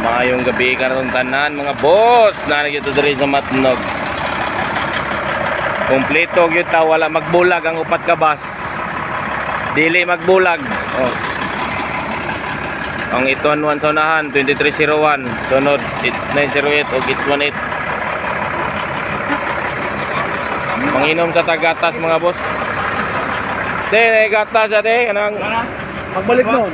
Mayong gabi ka na itong tanan mga boss. Nanagyo ito diri sa Matnog. Kompleto yun ta. Wala magbulag ang upat ka bus. Dili magbulag. Oh. Ang ituan 1 sa unahan 2301. Sunod 8908 o 818. Manginom sa tagatas mga boss. Gatas ate kanang Magbalik noon.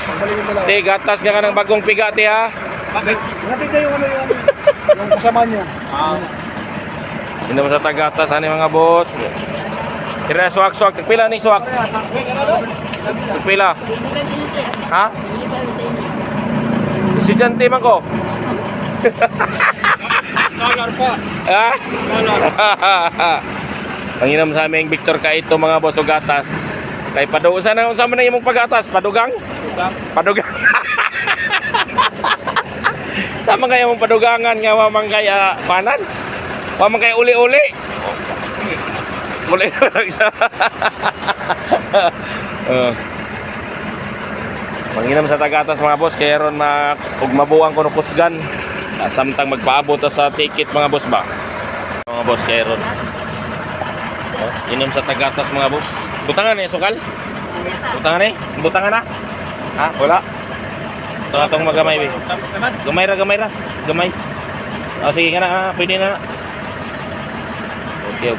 Magbalik mo lang. gatas ka kanang bagong piga te ha. Bakit? Natin kayo yung kasama niyo. Inom sa tagatas ani mga boss. Kira swak-swak tagpila ni swak. Tagpila. Ha? Estudyante man ko. Dollar pa. Ha? Panginom sa aming Victor Kaito mga boss og gatas. Kay paduusan na unsa man imong pagatas? Padugang? Padugang. Tama kaya mong padugangan nga wa man kaya panan? Wa man kaya uli-uli. Uli lang sa. Manginom sa tagatas mga boss kay ron ug mabuang kuno kusgan. Samtang magpaabot sa ticket mga boss ba. Mga boss kay ron. Inom sa tagatas mga boss. Butangan ni sukal? Butangan ni? Butangan na? Ha? Wala. Ito nga itong magamay be. Gamay ra. Gamay. O sige nga na. Pwede na. Okay.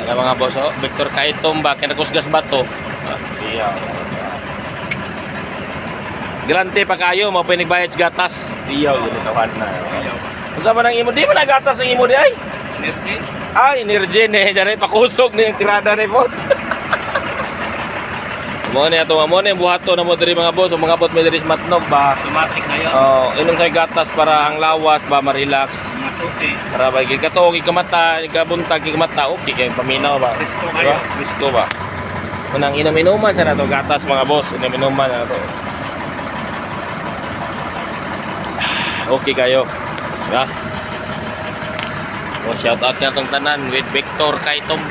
Yan mga boss, oh. Victor Kaitom ba? Kinakusgas ba ito? Iya. Galante pa kayo, mga pinagbayad sa gatas. Iyaw, yun itawan na. Kung man ang imo, di mo na gatas ang imo di ay? Energy. Ay, energy ne. Diyan ay pakusog na yung tirada na po. Mo ni ato mo ni buhato na mo diri mga boss, mga bot may diri sa Matnog ba. Automatic na yun. Oh, inom sa gatas para ang lawas ba ma-relax. Okay. Para ba gikatog ikamata, ikabuntag ikamata, okay kay paminaw ba. Risko kayo. Risko ba. Kunang inom-inuman sa nato gatas mga boss, inom-inuman na to. Okay kayo. Diba? So shout out na itong tanan with Victor Kaitom.